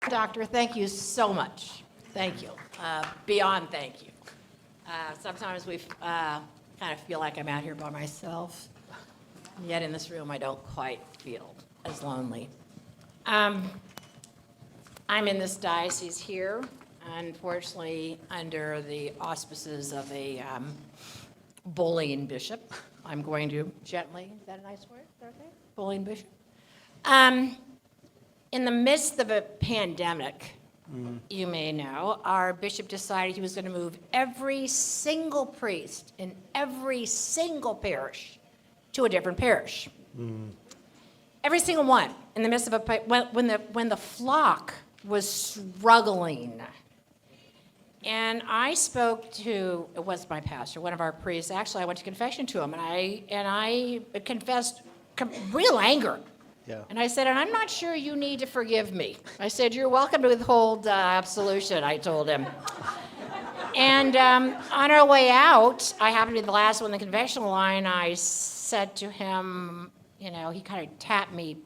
Doctor, thank you so much. Thank you. Beyond thank you. Sometimes we kind of feel like I'm out here by myself, yet in this room I don't quite feel as lonely. I'm in this diocese here, unfortunately, under the auspices of a bullying bishop. I'm going to gently, is that a nice word? Is that okay? Bullying bishop. In the midst of a pandemic, you may know, our bishop decided he was going to move every single priest in every single parish to a different parish. Every single one. In the midst of when the flock was struggling. And I spoke to, it was my pastor, one of our priests. Actually, I went to confession to him, and I confessed real anger. Yeah. And I said, and I'm not sure you need to forgive me. I said, you're welcome to withhold absolution, I told him. And on our way out, I happened to be the last one in the confessional line. I said to him, he kind of tapped me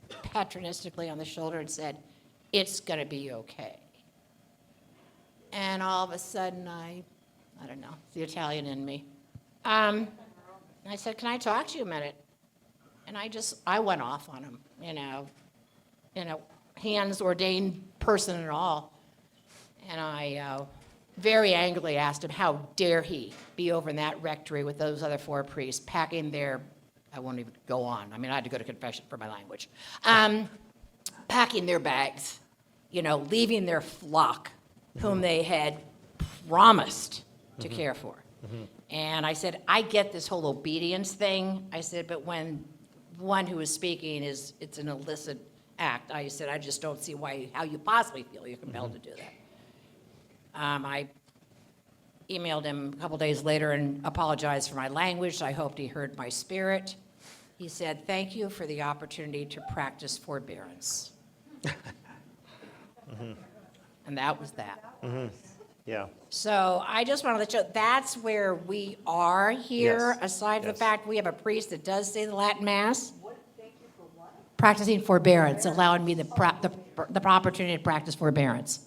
patronistically on the shoulder and said, it's going to be okay. And all of a sudden, I don't know, it's the Italian in me. I said, can I talk to you a minute? And I went off on him, hands ordained person and all. And I very angrily asked him, how dare he be over in that rectory with those other 4 priests, packing their, I won't even go on. I had to go to confession for my language. Packing their bags, leaving their flock, whom they had promised to care for. And I said, I get this whole obedience thing. I said, but when one who is speaking it's an illicit act, I said, I just don't see how you possibly feel you're compelled to do that. I emailed him a couple days later and apologized for my language. I hoped he heard my spirit. He said, thank you for the opportunity to practice forbearance. And that was that. Yeah. So I just want to let you know, that's where we are here, Yes. aside from Yes. the fact we have a priest that does say the Latin Mass. Practicing forbearance, allowing me the opportunity to practice forbearance.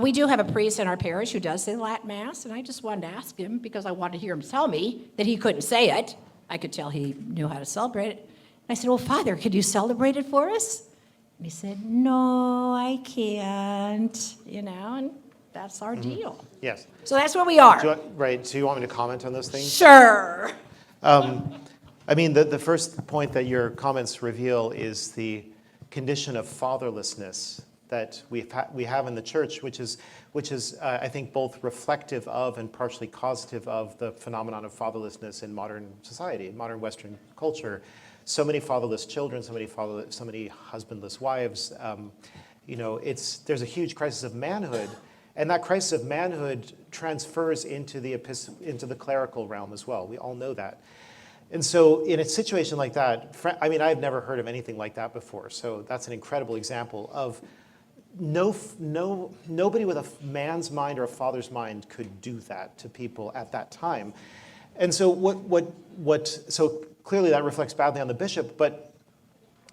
We do have a priest in our parish who does say the Latin Mass, and I just wanted to ask him, because I wanted to hear him tell me that he couldn't say it. I could tell he knew how to celebrate it. And I said, well, Father, could you celebrate it for us? And he said, no, I can't, and that's our deal. Yes. So that's where we are. Do you want me to comment on those things? Sure. The first point that your comments reveal is the condition of fatherlessness that we have in the church, which is I think both reflective of and partially causative of the phenomenon of fatherlessness in modern society, in modern Western culture. So many fatherless children, so many husbandless wives. There's a huge crisis of manhood, and that crisis of manhood transfers into the clerical realm as well. We all know that. And so in a situation like that, I've never heard of anything like that before. So that's an incredible example of nobody with a man's mind or a father's mind could do that to people at that time. And so so clearly that reflects badly on the bishop, but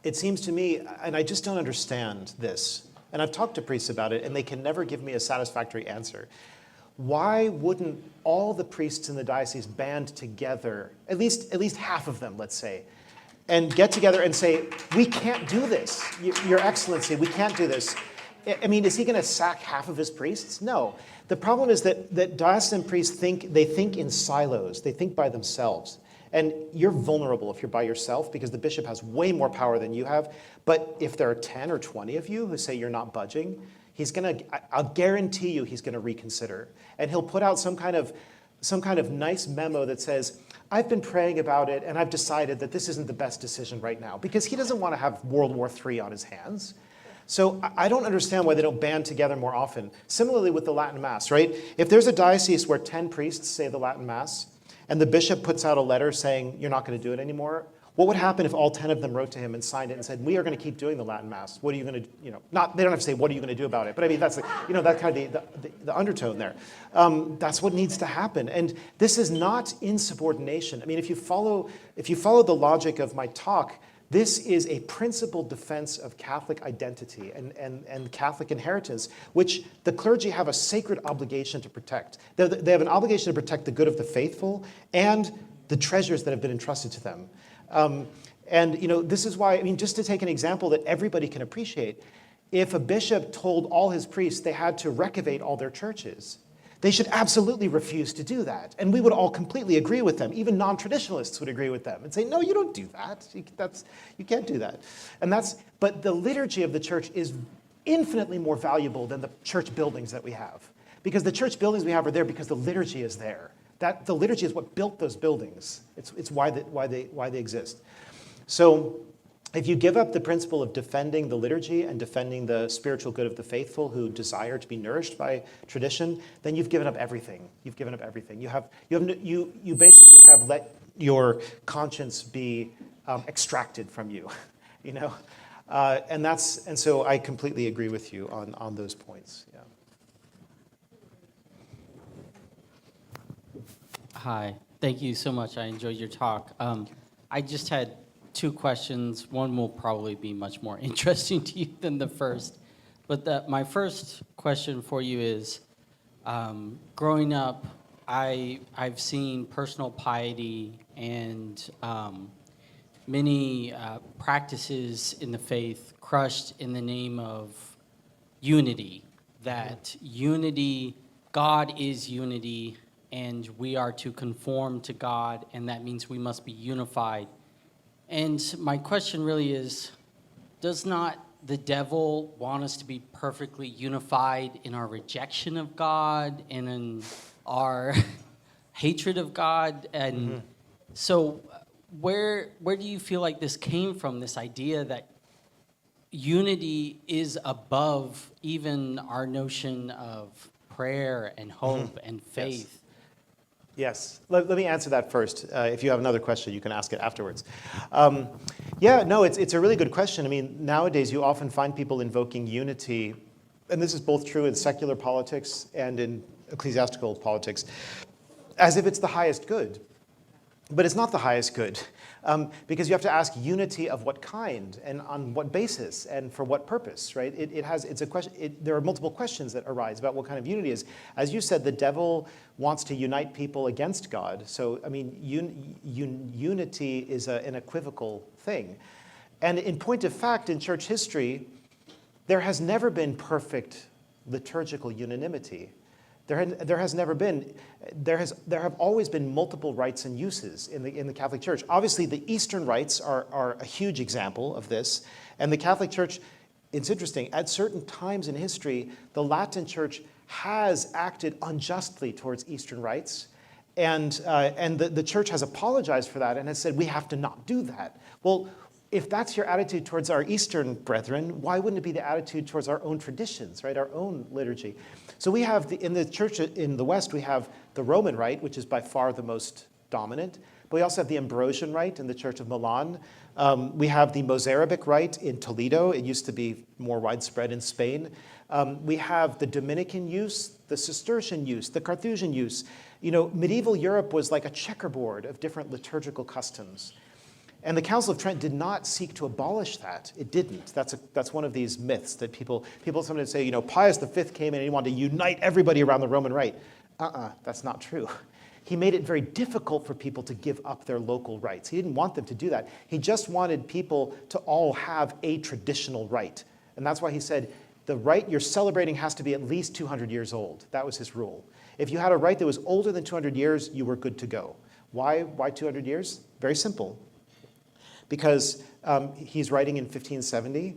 it seems to me, and I just don't understand this, and I've talked to priests about it, and they can never give me a satisfactory answer. Why wouldn't all the priests in the diocese band together, at least half of them, let's say, and get together and say, we can't do this, Your Excellency, we can't do this. Is he going to sack half of his priests? No. The problem is that diocesan priests think in silos. They think by themselves. And you're vulnerable if you're by yourself, because the bishop has way more power than you have. But if there are 10 or 20 of you who say you're not budging, I'll guarantee you he's going to reconsider. And he'll put out some kind of nice memo that says, I've been praying about it, and I've decided that this isn't the best decision right now, because he doesn't want to have World War III on his hands. So I don't understand why they don't band together more often. Similarly with the Latin Mass, right? If there's a diocese where 10 priests say the Latin Mass, and the bishop puts out a letter saying, you're not going to do it anymore, what would happen if all 10 of them wrote to him and signed it and said, we are going to keep doing the Latin Mass? What are you going to, they don't have to say, what are you going to do about it? But that's that kind of the undertone there. That's what needs to happen. And this is not insubordination. If you follow the logic of my talk, This is a principled defense of Catholic identity and Catholic inheritance, which the clergy have a sacred obligation to protect. They have an obligation to protect the good of the faithful and the treasures that have been entrusted to them. And this is why, just to take an example that everybody can appreciate, if a bishop told all his priests they had to recavate all their churches, they should absolutely refuse to do that. And we would all completely agree with them. Even non-traditionalists would agree with them and say, no, you don't do that. You can't do that. But the liturgy of the church is infinitely more valuable than the church buildings that we have. Because the church buildings we have are there because the liturgy is there. The liturgy is what built those buildings. It's why they exist. So if you give up the principle of defending the liturgy and defending the spiritual good of the faithful who desire to be nourished by tradition, then you've given up everything. You've given up everything. You basically have let your conscience be extracted from you, and so I completely agree with you on those points. Yeah. Hi, thank you so much. I enjoyed your talk. I just had 2 questions. One will probably be much more interesting to you than the first. But my first question for you is, growing up, I've seen personal piety and many practices in the faith crushed in the name of unity, that unity, God is unity, and we are to conform to God, and that means we must be unified. And my question really is, does not the devil want us to be perfectly unified in our rejection of God and in our hatred of God? And so where do you feel like this came from, this idea that unity is above even our notion of prayer and hope and faith? Yes. Let me answer that first. If you have another question, you can ask it afterwards. It's a really good question. Nowadays you often find people invoking unity, and this is both true in secular politics and in ecclesiastical politics, as if it's the highest good. But it's not the highest good, because you have to ask unity of what kind and on what basis and for what purpose, right? It's a question. There are multiple questions that arise about what kind of unity is. As you said, the devil wants to unite people against God. So unity is an equivocal thing, and in point of fact, in church history, there has never been perfect liturgical unanimity. There has never been. There have always been multiple rites and uses in the Catholic Church. Obviously, the Eastern rites are a huge example of this, and the Catholic Church. It's interesting. At certain times in history, the Latin Church has acted unjustly towards Eastern rites, and the Church has apologized for that and has said we have to not do that. Well, if that's your attitude towards our Eastern brethren, why wouldn't it be the attitude towards our own traditions, right? Our own liturgy. So we have, in the church in the West, we have the Roman rite, which is by far the most dominant. But we also have the Ambrosian rite in the Church of Milan. We have the Mozarabic rite in Toledo. It used to be more widespread in Spain. We have the Dominican use, the Cistercian use, the Carthusian use. Medieval Europe was like a checkerboard of different liturgical customs. And the Council of Trent did not seek to abolish that. It didn't. That's one of these myths that people sometimes say, Pius V came in and he wanted to unite everybody around the Roman rite. That's not true. He made it very difficult for people to give up their local rites. He didn't want them to do that. He just wanted people to all have a traditional rite. And that's why he said, the rite you're celebrating has to be at least 200 years old. That was his rule. If you had a rite that was older than 200 years, you were good to go. Why 200 years? Very simple. Because he's writing in 1570.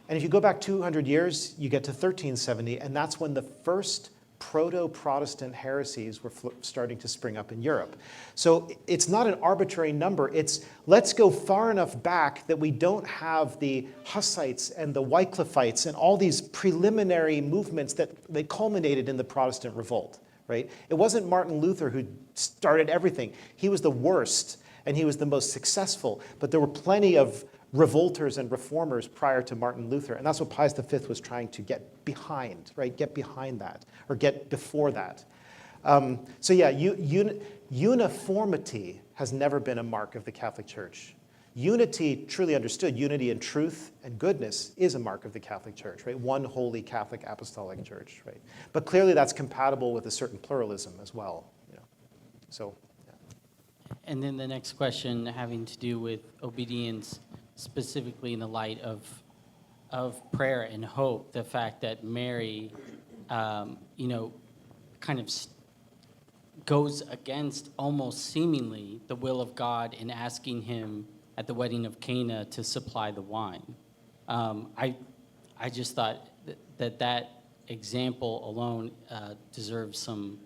And if you go back 200 years, you get to 1370, and that's when the first proto-Protestant heresies were starting to spring up in Europe. So it's not an arbitrary number. It's let's go far enough back that we don't have the Hussites and the Wycliffites and all these preliminary movements that they culminated in the Protestant revolt, right? It wasn't Martin Luther who started everything. He was the worst, and he was the most successful. But there were plenty of revolters and reformers prior to Martin Luther, and that's what Pius V was trying to get behind, right? Get behind that, or get before that. Uniformity has never been a mark of the Catholic Church. Unity, truly understood, unity in truth and goodness is a mark of the Catholic Church, right? One holy Catholic apostolic church, right? But clearly that's compatible with a certain pluralism as well, you know. So, yeah. And then the next question having to do with obedience, specifically in the light of prayer and hope, the fact that Mary, you know, kind of goes against almost seemingly the will of God in asking him at the wedding of Cana to supply the wine. I just thought that example alone deserves some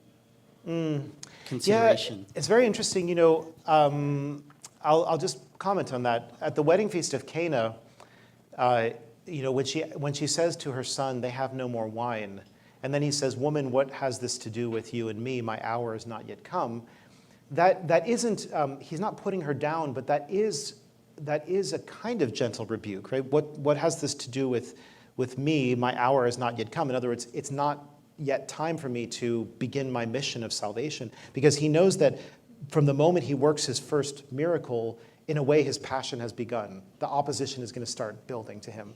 consideration. Yeah, it's very interesting. You know, I'll just comment on that. At the wedding feast of Cana, you know, when she says to her son, "They have no more wine," and then he says, "Woman, what has this to do with you and me? My hour has not yet come." That isn't. He's not putting her down, but that is a kind of gentle rebuke, right? What has this to do with me? My hour has not yet come. In other words, it's not yet time for me to begin my mission of salvation, because he knows that from the moment he works his first miracle, in a way his passion has begun. The opposition is going to start building to him.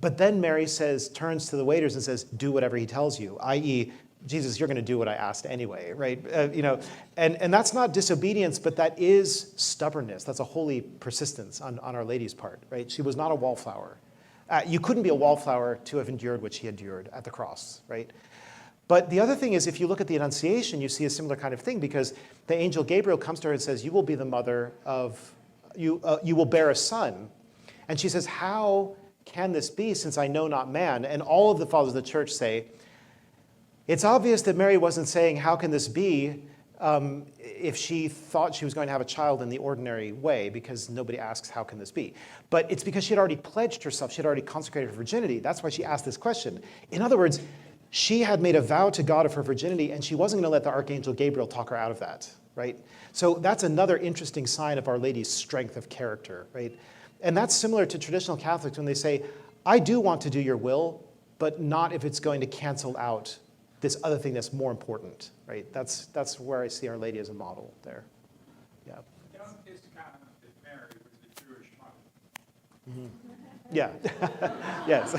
But then Mary turns to the waiters and says, "Do whatever he tells you," i.e., Jesus, you're going to do what I asked anyway, right? You know, and that's not disobedience, but that is stubbornness. That's a holy persistence on Our Lady's part, right? She was not a wallflower. You couldn't be a wallflower to have endured what she endured at the cross, right? But the other thing is, if you look at the Annunciation, you see a similar kind of thing, because the angel Gabriel comes to her and says, "You will be the mother of, you will bear a son." And she says, "How can this be, since I know not man?" And all of the fathers of the church say, it's obvious that Mary wasn't saying, "How can this be?" If she thought she was going to have a child in the ordinary way, because nobody asks, "How can this be?" But it's because she had already pledged herself, she had already consecrated her virginity. That's why she asked this question. In other words, she had made a vow to God of her virginity, and she wasn't going to let the archangel Gabriel talk her out of that, right? So that's another interesting sign of Our Lady's strength of character, right? And that's similar to traditional Catholics when they say, "I do want to do your will, but not if it's going to cancel out this other thing that's more important," right? That's where I see Our Lady as a model there. Yeah. Don't discount that Mary was a Jewish mother. Mm-hmm. Yeah. Yes.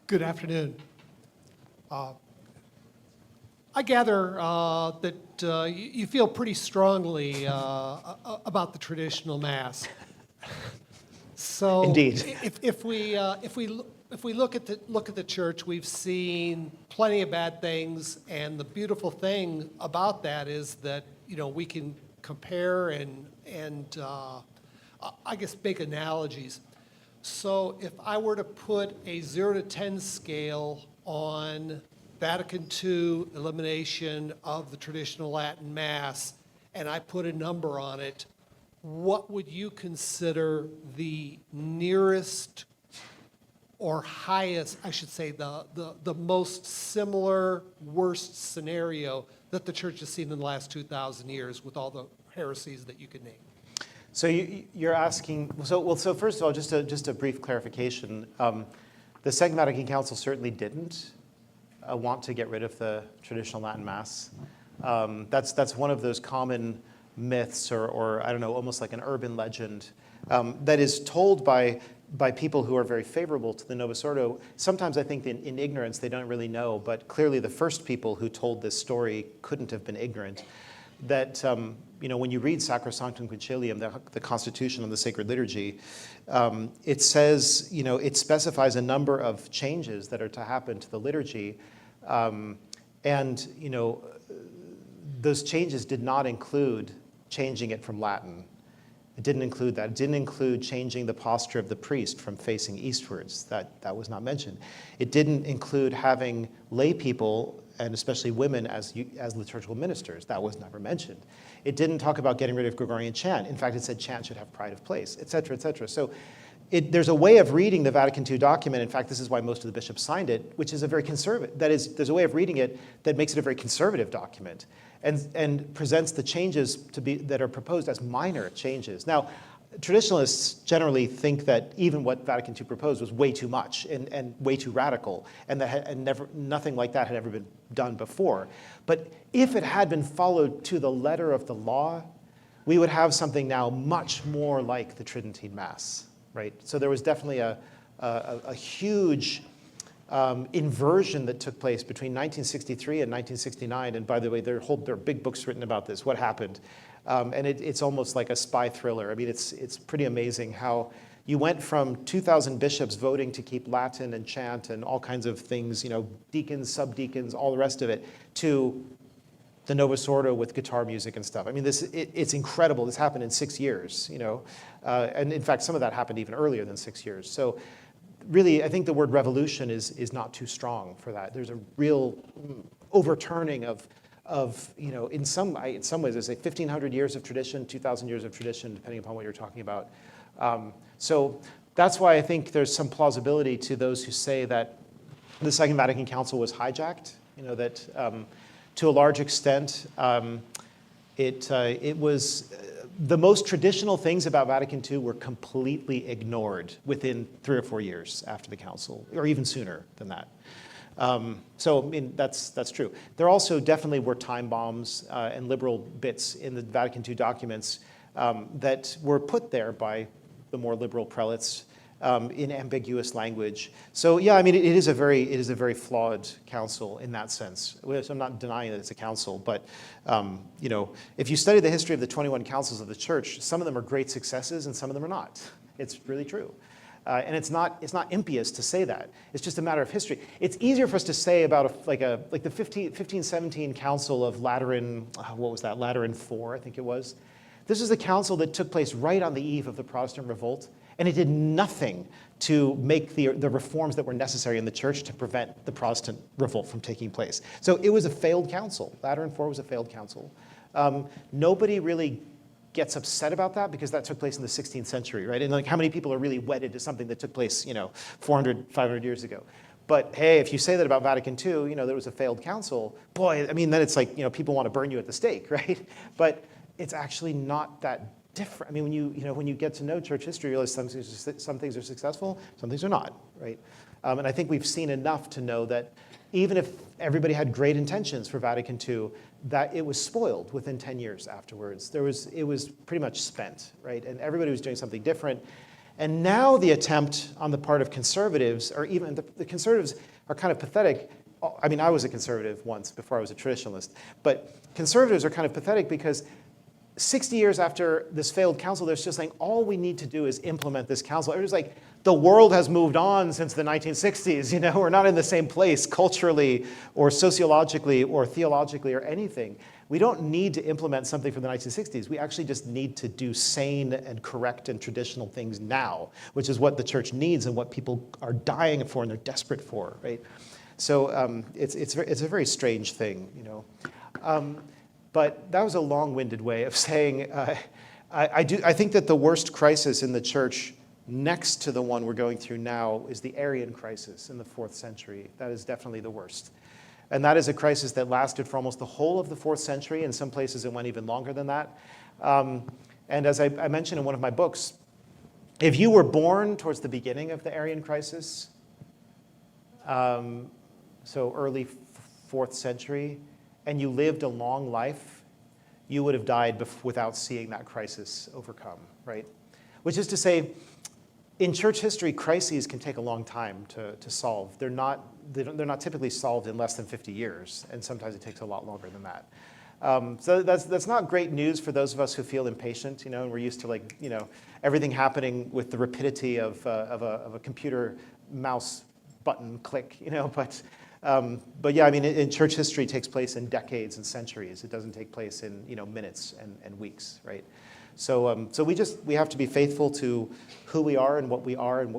Good afternoon. I gather that you feel pretty strongly about the traditional Mass. So, Indeed. if we look at the church, we've seen plenty of bad things, and the beautiful thing about that is that, you know, we can compare and I guess make analogies. So if I were to put a 0 to 10 scale on Vatican II elimination of the traditional Latin Mass, and I put a number on it, what would you consider the nearest or highest, I should say, the most similar worst scenario that the church has seen in the last 2,000 years with all the heresies that you could name? So you're asking, so first of all, just a brief clarification. The Second Vatican Council certainly didn't want to get rid of the traditional Latin Mass. That's one of those common myths, or I don't know, almost like an urban legend that is told by people who are very favorable to the Novus Ordo. Sometimes I think in ignorance they don't really know, but clearly the first people who told this story couldn't have been ignorant. That when you read Sacrosanctum Concilium, the Constitution on the Sacred Liturgy, it says, it specifies a number of changes that are to happen to the liturgy, and those changes did not include changing it from Latin. It didn't include that. It didn't include changing the posture of the priest from facing eastwards. That was not mentioned. It didn't include having lay people, and especially women, as liturgical ministers. That was never mentioned. It didn't talk about getting rid of Gregorian chant. In fact, it said chant should have pride of place, et cetera, et cetera. So there's a way of reading the Vatican II document. In fact, this is why most of the bishops signed it, which is a very conservative. That is, there's a way of reading it that makes it a very conservative document, and presents the changes that are proposed as minor changes. Now, traditionalists generally think that even what Vatican II proposed was way too much and way too radical, and nothing like that had ever been done before. But if it had been followed to the letter of the law, we would have something now much more like the Tridentine Mass, right? So there was definitely a huge inversion that took place between 1963 and 1969. And by the way, there are big books written about this, what happened. And it's almost like a spy thriller. I mean, it's pretty amazing how you went from 2,000 bishops voting to keep Latin and chant and all kinds of things, deacons, subdeacons, all the rest of it, to the Novus Ordo with guitar music and stuff. I mean, it's incredible. This happened in 6 years, and in fact, some of that happened even earlier than 6 years. So really, I think the word revolution is not too strong for that. There's a real overturning of in some ways, there's 1,500 years of tradition, 2,000 years of tradition, depending upon what you're talking about. So that's why I think there's some plausibility to those who say that the Second Vatican Council was hijacked, that to a large extent, it was the most traditional things about Vatican II were completely ignored within 3 or 4 years after the council, or even sooner than that. So, I mean, that's true. There also definitely were time bombs and liberal bits in the Vatican II documents that were put there by the more liberal prelates in ambiguous language. So, yeah, I mean, it is a very flawed council in that sense. So I'm not denying that it's a council, but if you study the history of the 21 councils of the Church, some of them are great successes and some of them are not. It's really true. And it's not impious to say that. It's just a matter of history. It's easier for us to say about like the 1517 Council of Lateran, what was that? Lateran IV, I think it was. This is a council that took place right on the eve of the Protestant revolt, and it did nothing to make the reforms that were necessary in the church to prevent the Protestant revolt from taking place. So it was a failed council. Lateran IV was a failed council. Nobody really gets upset about that because that took place in the 16th century, right? And like, how many people are really wedded to something that took place, 400, 500 years ago? But hey, if you say that about Vatican II, there was a failed council, boy, I mean, then it's like, people want to burn you at the stake, right? But it's actually not that different. I mean, when you get to know church history, you realize some things are successful, some things are not, right? And I think we've seen enough to know that even if everybody had great intentions for Vatican II, that it was spoiled within 10 years afterwards. It was pretty much spent, right? And everybody was doing something different. And now the attempt on the part of conservatives, or even the conservatives are kind of pathetic. I mean, I was a conservative once before I was a traditionalist, but conservatives are kind of pathetic because 60 years after this failed council, they're just saying, all we need to do is implement this council. Everybody's like, the world has moved on since the 1960s, we're not in the same place culturally or sociologically or theologically or anything. We don't need to implement something from the 1960s. We actually just need to do sane and correct and traditional things now, which is what the church needs and what people are dying for and they're desperate for, right? So it's a very strange thing, But that was a long-winded way of saying, I think that the worst crisis in the church next to the one we're going through now is the Arian crisis in the 4th century. That is definitely the worst. And that is a crisis that lasted for almost the whole of the 4th century. In some places, it went even longer than that. And as I mentioned in one of my books, if you were born towards the beginning of the Arian crisis, so early 4th century, and you lived a long life, you would have died without seeing that crisis overcome, right? Which is to say, in church history, crises can take a long time to solve. They're not typically solved in less than 50 years, and sometimes it takes a lot longer than that. So that's not great news for those of us who feel impatient, and we're used to everything happening with the rapidity of a computer mouse button click, But yeah, I mean, in church history, it takes place in decades and centuries. It doesn't take place in minutes and weeks, right? So we have to be faithful to who we are and what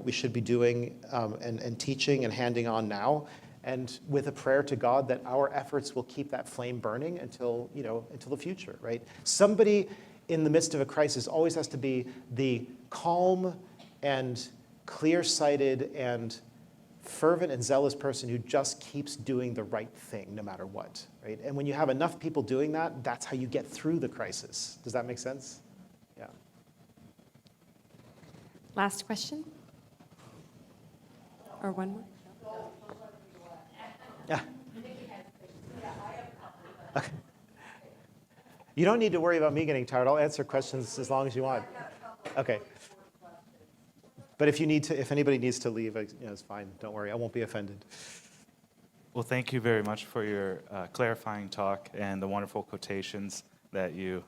we should be doing and teaching and handing on now, and with a prayer to God that our efforts will keep that flame burning until the future, right? Somebody in the midst of a crisis always has to be the calm and clear-sighted and fervent and zealous person who just keeps doing the right thing no matter what, right? And when you have enough people doing that, that's how you get through the crisis. Does that make sense? Yeah. Last question? Or one more? Yeah. Okay. You don't need to worry about me getting tired. I'll answer questions as long as you want. Okay. But if anybody needs to leave, it's fine. Don't worry. I won't be offended. Well, thank you very much for your clarifying talk and the wonderful quotations that you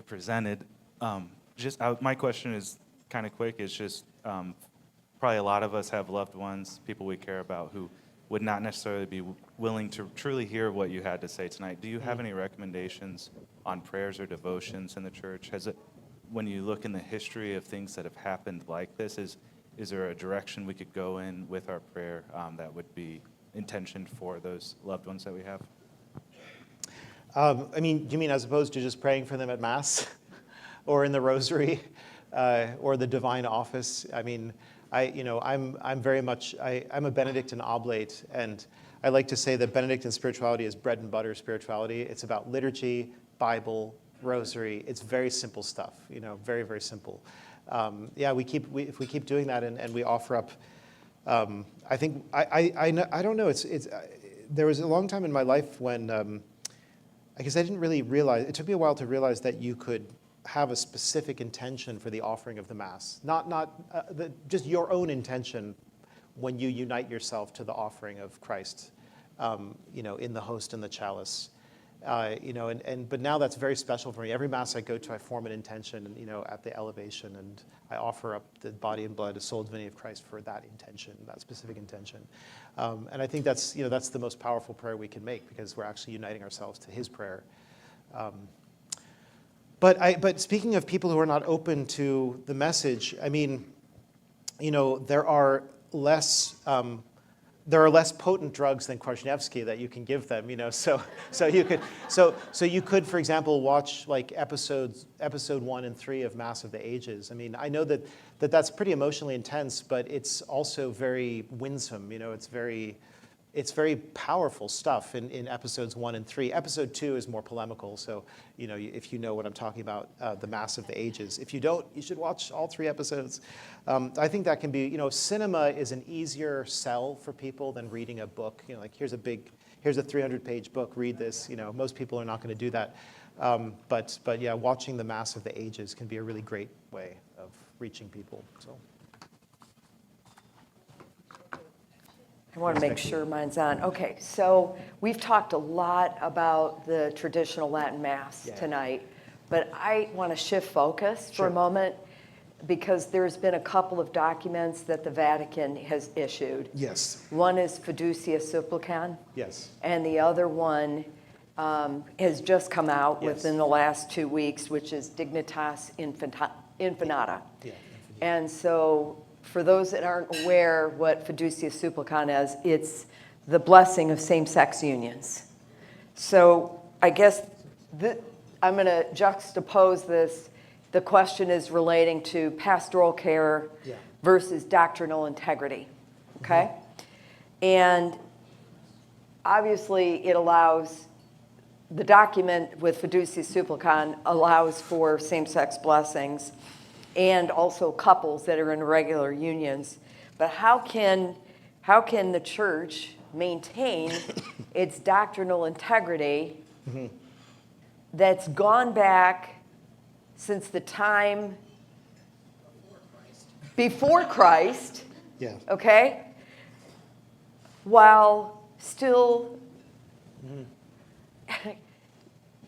presented. My question is kind of quick. It's just probably a lot of us have loved ones, people we care about, who would not necessarily be willing to truly hear what you had to say tonight. Do you have any recommendations on prayers or devotions in the church? When you look in the history of things that have happened like this, is there a direction we could go in with our prayer that would be intentioned for those loved ones that we have? Do you mean as opposed to just praying for them at Mass or in the Rosary or the Divine Office? I'm very much, I'm a Benedictine oblate, and I like to say that Benedictine spirituality is bread and butter spirituality. It's about liturgy, Bible, Rosary. It's very simple stuff, very, very simple. If we keep doing that and we offer up, I think, I don't know, there was a long time in my life when, I guess I didn't really realize, it took me a while to realize that you could have a specific intention for the offering of the Mass, just your own intention when you unite yourself to the offering of Christ, in the host and the chalice. But now that's very special for me. Every Mass I go to, I form an intention, at the elevation, and I offer up the body and blood, the soul, divinity of Christ for that intention, that specific intention. And I think that's the most powerful prayer we can make, because we're actually uniting ourselves to His prayer. But speaking of people who are not open to the message, there are less potent drugs than Kwasniewski that you can give them, So you could, for example, watch like episode 1 and 3 of Mass of the Ages. I know that's pretty emotionally intense, but it's also very winsome. It's very powerful stuff in episodes 1 and 3. Episode 2 is more polemical, so if you know what I'm talking about, the Mass of the Ages. If you don't, you should watch all 3 episodes. I think that can be, cinema is an easier sell for people than reading a book. Here's a 300-page book, read this. Most people are not going to do that. But yeah, watching the Mass of the Ages can be a really great way of reaching people. So. I want to make sure mine's on. Okay, so we've talked a lot about the traditional Latin Mass tonight, but I want to shift focus for a moment, because there's been a couple of documents that the Vatican has issued. Yes. One is Fiducia Supplicans. Yes. And the other one has just come out within the last 2 weeks, which is Dignitas Infinita. Yeah. And so, for those that aren't aware what Fiducia Supplicans is, it's the blessing of same-sex unions. So I guess I'm going to juxtapose this. The question is relating to pastoral care versus doctrinal integrity, okay? And obviously it allows, the document with Fiducia Supplicans allows for same-sex blessings and also couples that are in regular unions. But how can the church maintain its doctrinal integrity that's gone back since the time before Christ, okay, while still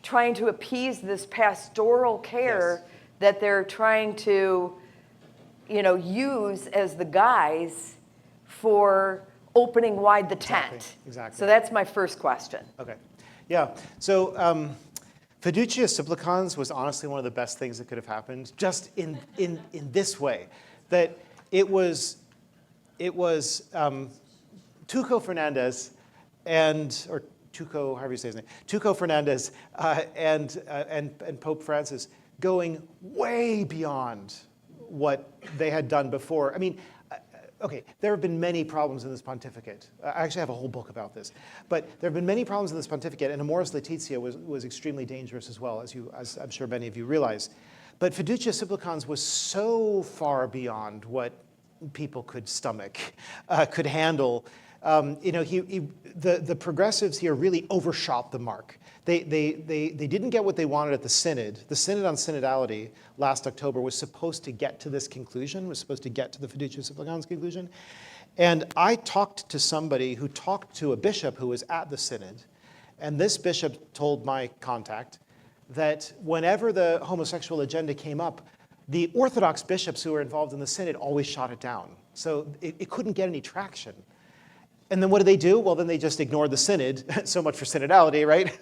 trying to appease this pastoral care that they're trying to, use as the guise for opening wide the tent. Exactly. So that's my first question. Okay. Yeah. So Fiducia Supplicans was honestly one of the best things that could have happened, just in this way, that it was Tuco Fernandez or Tuco, however you say his name, Tuco Fernandez and Pope Francis going way beyond what they had done before. Okay, there have been many problems in this pontificate. I actually have a whole book about this. But there have been many problems in this pontificate, and Amoris Laetitia was extremely dangerous as well, as I'm sure many of you realize. But fiducia supplicans was so far beyond what people could stomach, could handle. The progressives here really overshot the mark. They didn't get what they wanted at the synod. The synod on synodality last October was supposed to get to this conclusion, was supposed to get to the fiducia supplicans conclusion. And I talked to somebody who talked to a bishop who was at the synod, and this bishop told my contact that whenever the homosexual agenda came up, the Orthodox bishops who were involved in the synod always shot it down. So it couldn't get any traction. And then what did they do? Well, then they just ignored the synod. So much for synodality, right?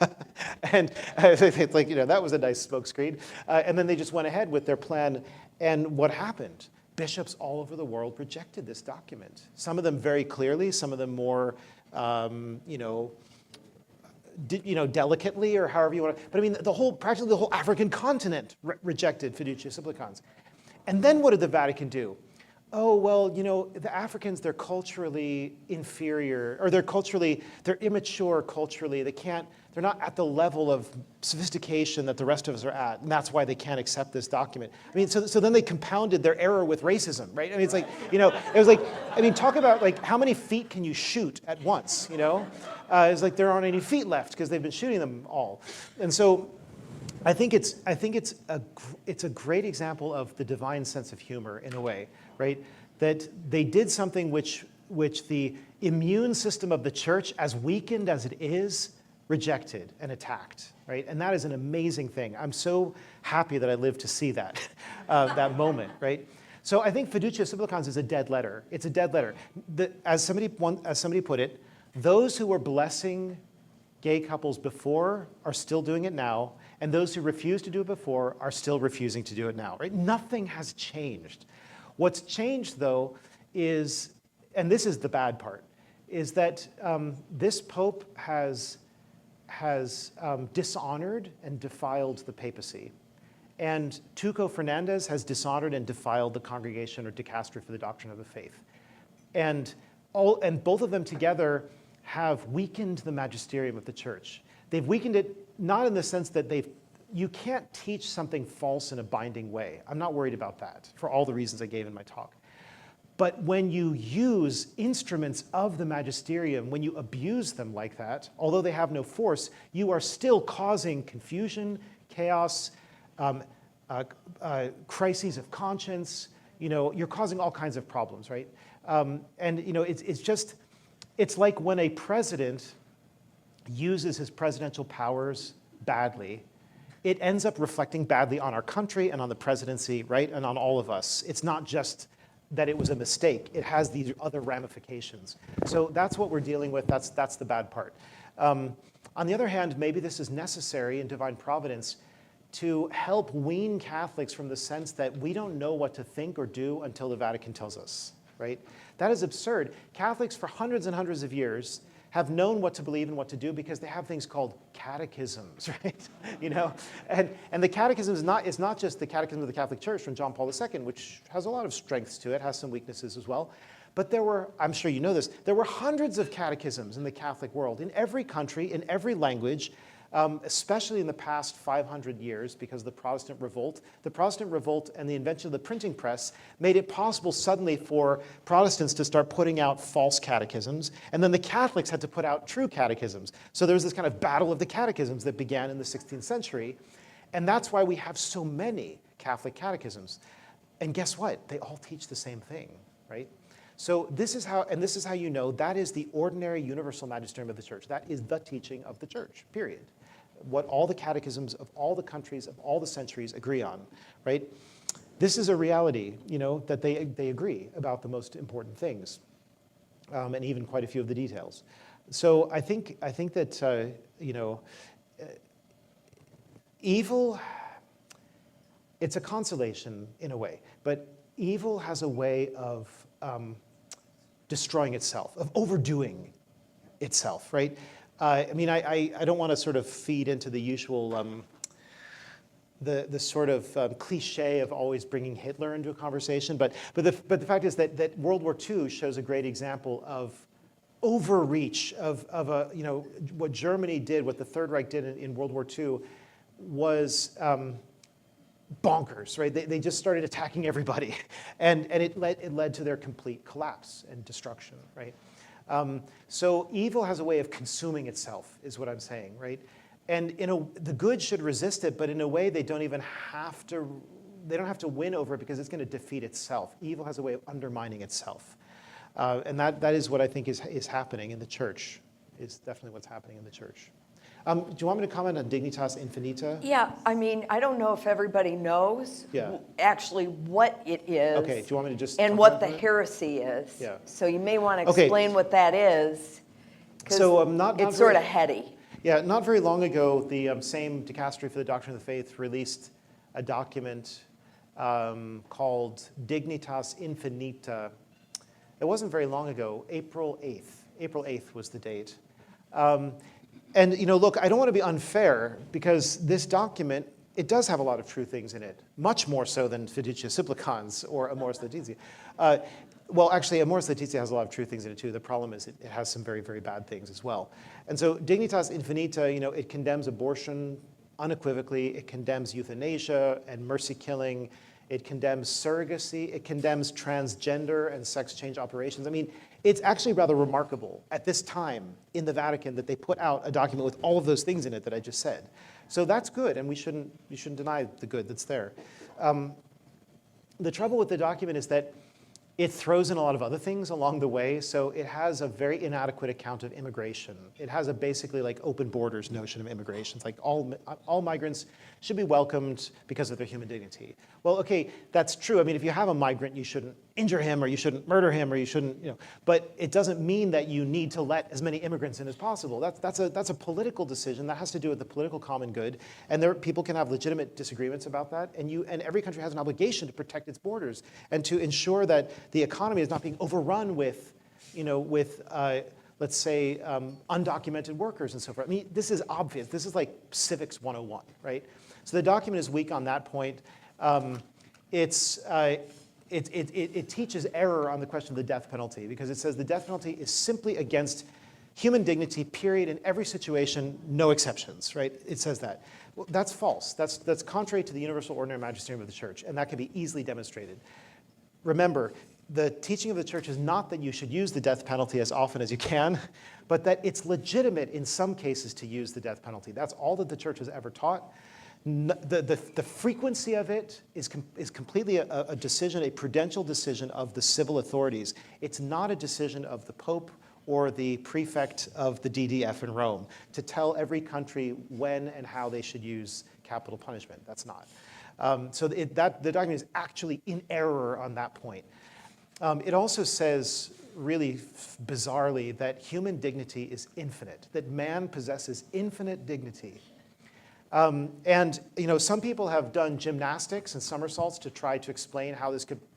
And it's like, that was a nice smokescreen. And then they just went ahead with their plan. And what happened? Bishops all over the world rejected this document. Some of them very clearly, some of them more, delicately, or however you want to. But I mean, practically the whole African continent rejected fiducia supplicans. And then what did the Vatican do? Oh, well, the Africans, they're culturally inferior, or they're immature culturally. They're not at the level of sophistication that the rest of us are at, and that's why they can't accept this document. I mean, so then they compounded their error with racism, right? I mean, it's like, it was like, talk about like how many feet can you shoot at once, It's like there aren't any feet left because they've been shooting them all. And so I think it's a great example of the divine sense of humor in a way, right? That they did something which the immune system of the church, as weakened as it is, rejected and attacked, right? And that is an amazing thing. I'm so happy that I lived to see that, that moment, right? So I think fiducia supplicans is a dead letter. It's a dead letter. As somebody put it, those who were blessing gay couples before are still doing it now, and those who refused to do it before are still refusing to do it now, right? Nothing has changed. What's changed, though, is, and this is the bad part, is that this pope has dishonored and defiled the papacy. And Tuco Fernandez has dishonored and defiled the Congregation or Dicastery for the Doctrine of the Faith. And both of them together have weakened the magisterium of the church. They've weakened it not in the sense that you can't teach something false in a binding way. I'm not worried about that for all the reasons I gave in my talk. But when you use instruments of the magisterium, when you abuse them like that, although they have no force, you are still causing confusion, chaos, crises of conscience. You're causing all kinds of problems, right? It's like when a president uses his presidential powers badly, it ends up reflecting badly on our country and on the presidency, right? And on all of us. It's not just that it was a mistake. It has these other ramifications. So that's what we're dealing with. That's the bad part. On the other hand, maybe this is necessary in divine providence to help wean Catholics from the sense that we don't know what to think or do until the Vatican tells us, right? That is absurd. Catholics for hundreds and hundreds of years have known what to believe and what to do because they have things called catechisms, right? And the catechism is not just the Catechism of the Catholic Church from John Paul II, which has a lot of strengths to it, has some weaknesses as well. But there were, I'm sure you know this, there were hundreds of catechisms in the Catholic world, in every country, in every language, especially in the past 500 years because of the Protestant Revolt. The Protestant Revolt and the invention of the printing press made it possible suddenly for Protestants to start putting out false catechisms, and then the Catholics had to put out true catechisms. So there was this kind of battle of the catechisms that began in the 16th century, and that's why we have so many Catholic catechisms. And guess what? They all teach the same thing, right? So this is how you know that is the ordinary universal magisterium of the church. That is the teaching of the church, period. What all the catechisms of all the countries of all the centuries agree on, right? This is a reality, that they agree about the most important things, and even quite a few of the details. So I think that evil, it's a consolation in a way, but evil has a way of destroying itself, of overdoing itself, right? I don't want to sort of feed into the usual, the sort of cliche of always bringing Hitler into a conversation, but the fact is that World War II shows a great example of overreach of what Germany did, what the Third Reich did in World War II was bonkers, right? They just started attacking everybody, and it led to their complete collapse and destruction, right? So evil has a way of consuming itself, is what I'm saying, right? And the good should resist it, but in a way they don't even have to. They don't have to win over it because it's going to defeat itself. Evil has a way of undermining itself, and that is what I think is happening in the church. Is definitely what's happening in the church. Do you want me to comment on dignitas infinita? Yeah, I mean, I don't know if everybody knows Yeah. actually what it is. Okay, do you want me to just and talk what about the that? heresy is. Yeah. So you may want to Okay. explain what that is. 'Cause So, not it's very- sort of heady. Yeah, not very long ago, the same dicastery for the doctrine of the faith released a document called Dignitas Infinita. It wasn't very long ago, April 8th. April 8th was the date. And look, I don't want to be unfair because this document, it does have a lot of true things in it, much more so than Fiducia Supplicans or Amoris Laetitia. Well, actually, Amoris Laetitia has a lot of true things in it too. The problem is it has some very, very bad things as well. And so Dignitas Infinita, it condemns abortion unequivocally. It condemns euthanasia and mercy killing. It condemns surrogacy. It condemns transgender and sex change operations. I mean, it's actually rather remarkable at this time in the Vatican that they put out a document with all of those things in it that I just said. So that's good, and you shouldn't deny the good that's there. The trouble with the document is that it throws in a lot of other things along the way, so it has a very inadequate account of immigration. It has a basically like open borders notion of immigration. It's like all migrants should be welcomed because of their human dignity. Well, okay, that's true. I mean, if you have a migrant, you shouldn't injure him, or you shouldn't murder him, or you shouldn't, but it doesn't mean that you need to let as many immigrants in as possible. That's a political decision that has to do with the political common good, and people can have legitimate disagreements about that, and every country has an obligation to protect its borders and to ensure that the economy is not being overrun with let's say, undocumented workers and so forth. I mean, this is obvious. This is like civics 101, right? So the document is weak on that point. It teaches error on the question of the death penalty because it says the death penalty is simply against human dignity, period, in every situation, no exceptions, right? It says that. Well, that's false. That's contrary to the universal ordinary magisterium of the church, and that can be easily demonstrated. Remember, the teaching of the church is not that you should use the death penalty as often as you can, but that it's legitimate in some cases to use the death penalty. That's all that the church has ever taught. The frequency of it is completely a decision, a prudential decision of the civil authorities. It's not a decision of the Pope or the prefect of the DDF in Rome to tell every country when and how they should use capital punishment. That's not. So the document is actually in error on that point. It also says, really bizarrely, that human dignity is infinite, that man possesses infinite dignity. And some people have done gymnastics and somersaults to try to explain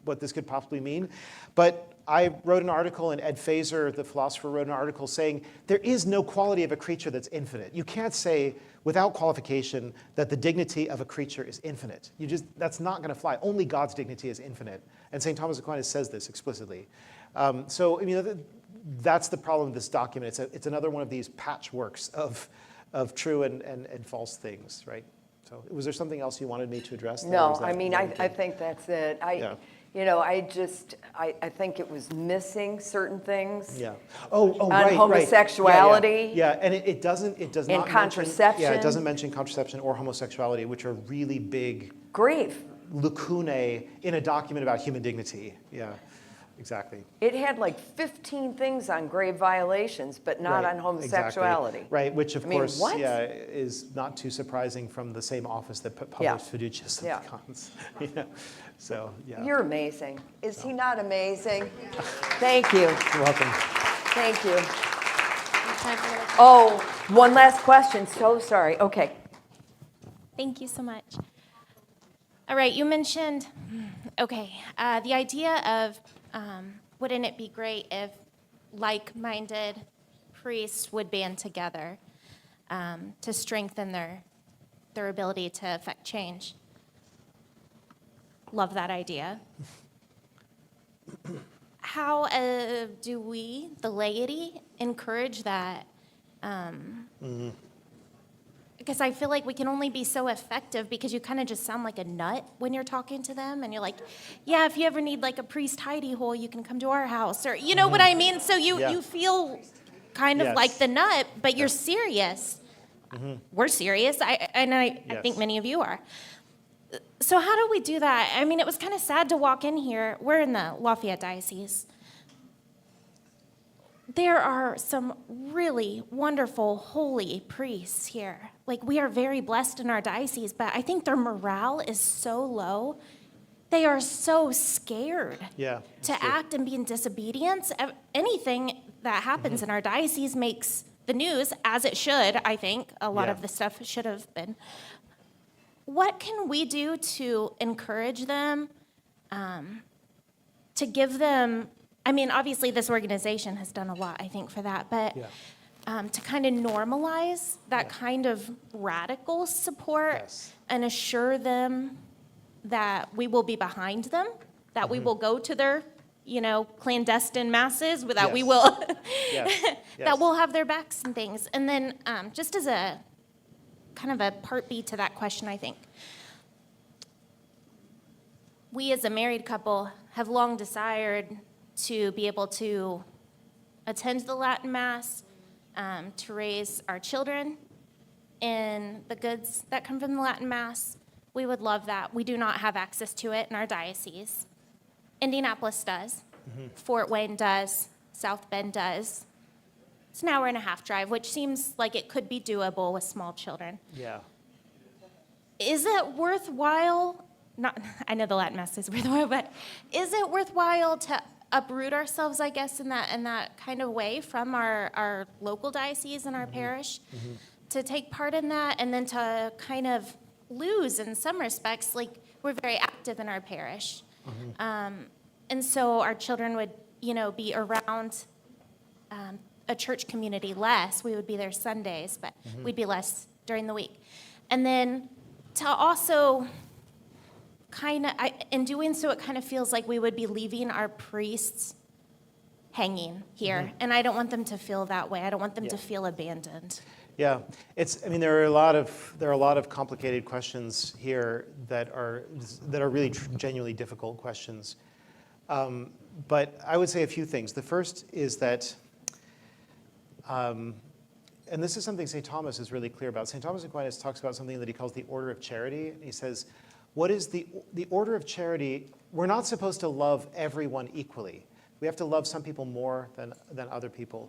what this could possibly mean. But I wrote an article, and Ed Feser, the philosopher, wrote an article saying there is no quality of a creature that's infinite. You can't say without qualification that the dignity of a creature is infinite. That's not going to fly. Only God's dignity is infinite. And St. Thomas Aquinas says this explicitly. So that's the problem with this document. It's another one of these patchworks of true and false things, right? So was there something else you wanted me to address there, or No, is that- I mean, is that I okay? think that's it. Yeah. I think it was missing certain things. Yeah. Oh, On right, right. homosexuality. Yeah, and it does not mention, contraception. Yeah, it doesn't mention contraception or homosexuality, which are really big Grave. lacunae in a document about human dignity. Yeah, exactly. It had like 15 things on grave violations, but not Right, on homosexuality. Exactly. Right, which of I mean, course, what? is not too surprising from the same office that published Fiducia Supplicans. Yeah. So, yeah. You're amazing. Is he not amazing? Thank you. You're welcome. Thank you. Oh, one last question. So sorry. Okay. Thank you so much. All right, you mentioned, the idea of wouldn't it be great if like-minded priests would band together to strengthen their ability to affect change? Love that idea. How do we, the laity, encourage that? because I feel like we can only be so effective because you kind of just sound like a nut when you're talking to them, and you're like, yeah, if you ever need like a priest hidey hole, you can come to our house, or you know what I mean? So Yeah. you feel kind of Yes. like the nut, but you're serious. We're serious, I Yes. think many of you are. So how do we do that? I mean, it was kind of sad to walk in here. We're in the Lafayette Diocese. There are some really wonderful, holy priests here. Like, we are very blessed in our diocese, but I think their morale is so low. They are so scared Yeah, to it's true. act and be in disobedience. Anything that happens in our diocese makes the news, as it should, I think. A lot Yeah. of the stuff should have been. What can we do to encourage them, to give them, I mean, obviously this organization has done a lot, I think, for that, but to kind of normalize that kind of radical support Yes. and assure them that we will be behind them, that we will go to their, clandestine masses, that we Yes. will, Yes. that Yes. we'll have their backs and things. And then just as a kind of a part B to that question, I think. We as a married couple have long desired to be able to attend the Latin Mass, to raise our children in the goods that come from the Latin Mass. We would love that. We do not have access to it in our diocese. Indianapolis does. Fort Wayne does. South Bend does. It's an hour and a half drive, which seems like it could be doable with small children. Yeah. Is it worthwhile, I know the Latin Mass is worthwhile, but is it worthwhile to uproot ourselves, I guess, in that kind of way from our local diocese and our parish, to take part in that, and then to kind of lose, in some respects, like, we're very active in our parish. And so our children would, be around a church community less. We would be there Sundays, but we'd be less during the week. And then to also in doing so, it kind of feels like we would be leaving our priests hanging here. And I don't want them to feel that way. I don't want them to feel abandoned. Yeah, there are a lot of complicated questions here that are really genuinely difficult questions. But I would say a few things. The first is that, and this is something St. Thomas is really clear about. St. Thomas Aquinas talks about something that he calls the order of charity. And he says, what is the order of charity? We're not supposed to love everyone equally. We have to love some people more than other people.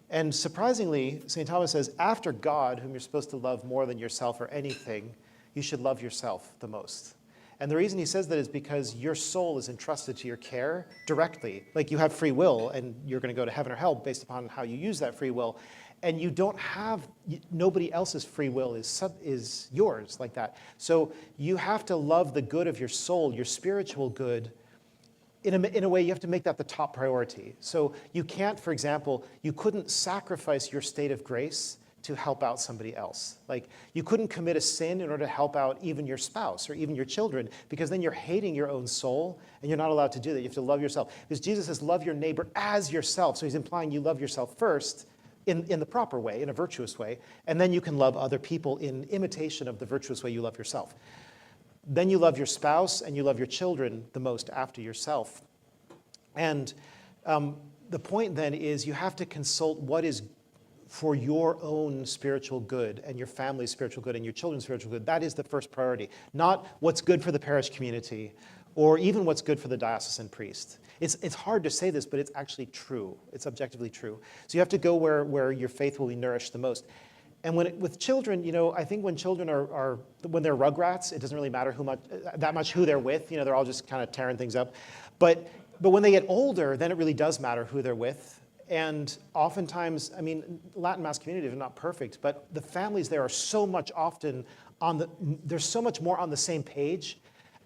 And surprisingly, St. Thomas says, after God, whom you're supposed to love more than yourself or anything, you should love yourself the most. And the reason he says that is because your soul is entrusted to your care directly. Like, you have free will, and you're going to go to heaven or hell based upon how you use that free will. And you don't have, nobody else's free will is yours like that. So you have to love the good of your soul, your spiritual good. In a way, you have to make that the top priority. So you can't, for example, you couldn't sacrifice your state of grace to help out somebody else. Like, you couldn't commit a sin in order to help out even your spouse or even your children, because then you're hating your own soul, and you're not allowed to do that. You have to love yourself. Because Jesus says, love your neighbor as yourself. So he's implying you love yourself first in the proper way, in a virtuous way, and then you can love other people in imitation of the virtuous way you love yourself. Then you love your spouse and you love your children the most after yourself. And the point then is you have to consult what is for your own spiritual good and your family's spiritual good and your children's spiritual good. That is the first priority, not what's good for the parish community or even what's good for the diocesan priest. It's hard to say this, but it's actually true. It's objectively true. So you have to go where your faith will be nourished the most. And with children, I think when children when they're rugrats, it doesn't really matter that much who they're with. They're all just kind of tearing things up. But when they get older, then it really does matter who they're with. And oftentimes, Latin Mass communities are not perfect, but the families there are so much they're so much more on the same page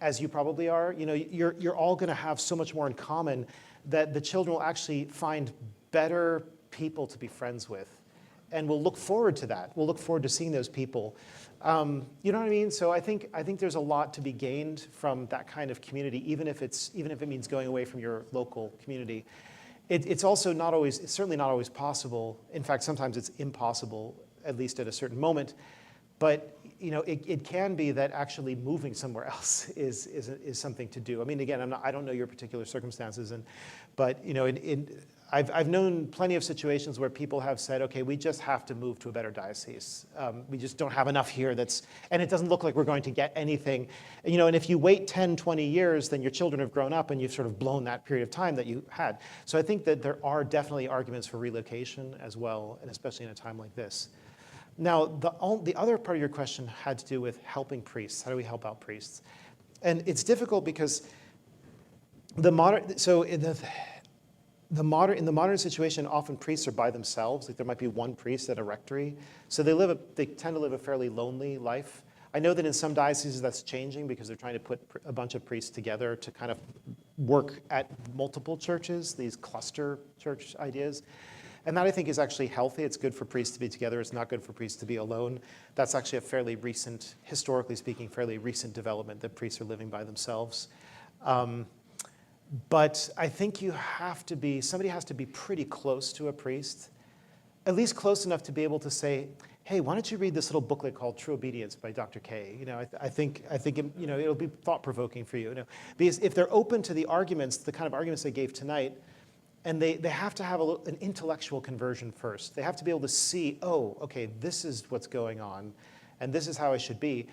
as you probably are. You're all going to have so much more in common that the children will actually find better people to be friends with. And we'll look forward to that. We'll look forward to seeing those people. You know what I mean? So I think there's a lot to be gained from that kind of community, even if it means going away from your local community. It's also certainly not always possible. In fact, sometimes it's impossible, at least at a certain moment. But it can be that actually moving somewhere else is something to do. I mean, again, I don't know your particular circumstances, but I've known plenty of situations where people have said, okay, we just have to move to a better diocese. We just don't have enough here and it doesn't look like we're going to get anything. And if you wait 10, 20 years, then your children have grown up and you've sort of blown that period of time that you had. So I think that there are definitely arguments for relocation as well, and especially in a time like this. Now, the other part of your question had to do with helping priests. How do we help out priests? And it's difficult because in the modern situation, often priests are by themselves. Like there might be one priest at a rectory. So they tend to live a fairly lonely life. I know that in some dioceses that's changing because they're trying to put a bunch of priests together to kind of work at multiple churches, these cluster church ideas. And that I think is actually healthy. It's good for priests to be together. It's not good for priests to be alone. That's actually a fairly recent, historically speaking, fairly recent development that priests are living by themselves. But I think somebody has to be pretty close to a priest, at least close enough to be able to say, hey, why don't you read this little booklet called True Obedience by Dr. K? I think it'll be thought-provoking for you. Because if they're open to the arguments, the kind of arguments they gave tonight, and they have to have an intellectual conversion first. They have to be able to see, oh, okay, this is what's going on, and this is how I should be.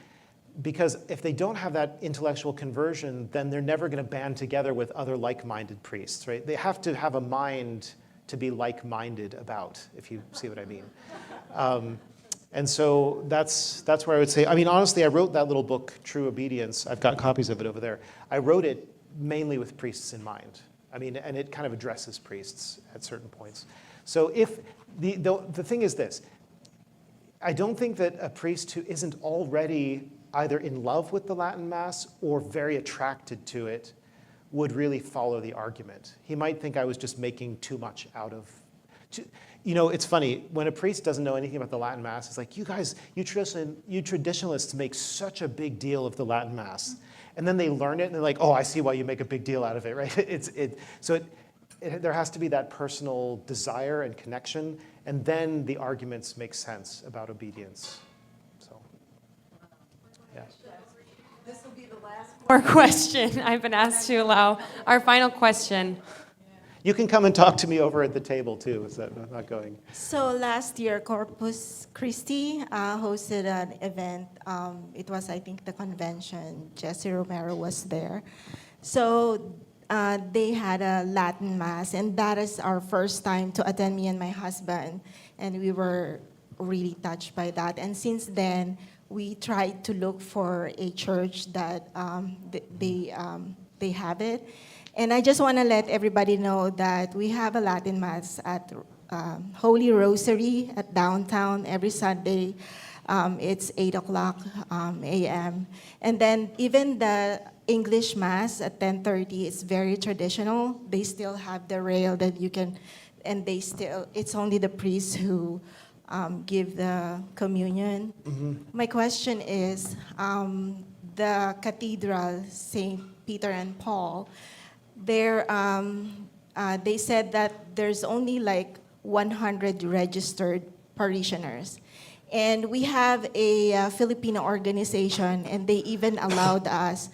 Because if they don't have that intellectual conversion, then they're never going to band together with other like-minded priests, right? They have to have a mind to be like-minded about, if you see what I mean. And so that's where I would say, I mean, honestly, I wrote that little book, True Obedience. I've got copies of it over there. I wrote it mainly with priests in mind. I mean, and it kind of addresses priests at certain points. So if the thing is this, I don't think that a priest who isn't already either in love with the Latin Mass or very attracted to it would really follow the argument. He might think I was just making too much out of. It's funny, when a priest doesn't know anything about the Latin Mass, it's like, you guys, you traditionalists make such a big deal of the Latin Mass. And then they learn it, and they're like, oh, I see why you make a big deal out of it, right? There has to be that personal desire and connection, and then the arguments make sense about obedience. So, yeah. This will be the last more question I've been asked to allow. Our final question. You can come and talk to me over at the table, too. Is that not going? So last year, Corpus Christi hosted an event. It was, I think, the convention. Jesse Romero was there. So they had a Latin Mass, and that is our first time to attend, me and my husband. And we were really touched by that. And since then, we tried to look for a church that they have it. And I just want to let everybody know that we have a Latin Mass at Holy Rosary at downtown every Sunday. It's 8 o'clock a.m. And then even the English Mass at 10:30 is very traditional. They still have the rail that you can, and it's only the priests who give the communion. Mm-hmm. My question is, the cathedral, St. Peter and Paul, they said that there's only like 100 registered parishioners. And we have a Filipino organization, and they even allowed us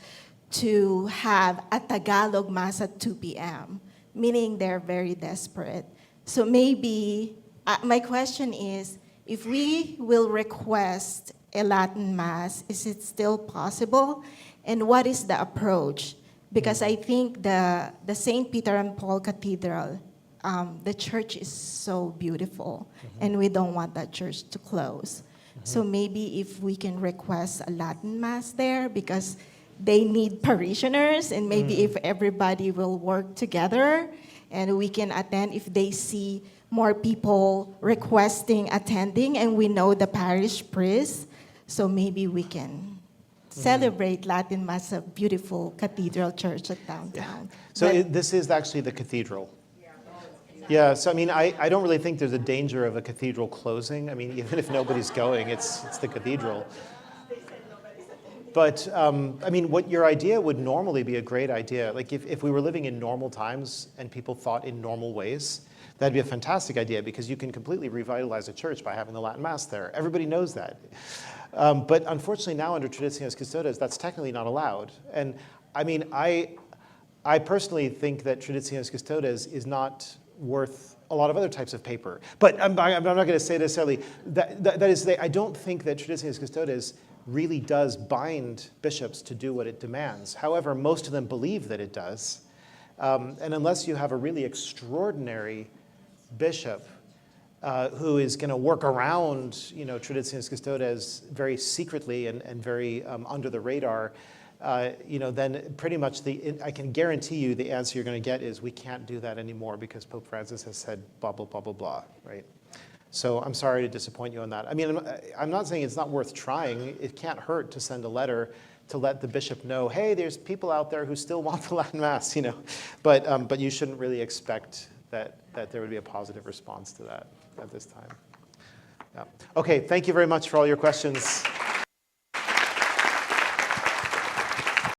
to have a Tagalog Mass at 2 p.m., meaning they're very desperate. So maybe, my question is, if we will request a Latin Mass, is it still possible? And what is the approach? Because I think the St. Peter and Paul Cathedral, the church is so beautiful, and we don't want that church to close. So maybe if we can request a Latin Mass there, because they need parishioners, and maybe if everybody will work together and we can attend, if they see more people requesting attending, and we know the parish priest, so maybe we can celebrate Latin Mass, a beautiful cathedral church at downtown. Yeah. So this is actually the cathedral. Yeah, so I mean, I don't really think there's a danger of a cathedral closing. I mean, even if nobody's going, it's the cathedral. But, I mean, what your idea would normally be a great idea. Like if we were living in normal times and people thought in normal ways, that'd be a fantastic idea, because you can completely revitalize a church by having the Latin Mass there. Everybody knows that. But unfortunately now under Traditionis Custodes, that's technically not allowed. And I mean, I personally think that Traditionis Custodes is not worth a lot of other types of paper. But I'm not going to say necessarily, that is, I don't think that Traditionis Custodes really does bind bishops to do what it demands. However, most of them believe that it does. And unless you have a really extraordinary bishop who is going to work around, Traditionis Custodes very secretly and very under the radar, then pretty much I can guarantee you the answer you're going to get is we can't do that anymore because Pope Francis has said blah, blah, blah, blah, blah, right? So I'm sorry to disappoint you on that. I mean, I'm not saying it's not worth trying. It can't hurt to send a letter to let the bishop know, hey, there's people out there who still want the Latin Mass, But you shouldn't really expect that there would be a positive response to that at this time. Yeah. Okay, thank you very much for all your questions.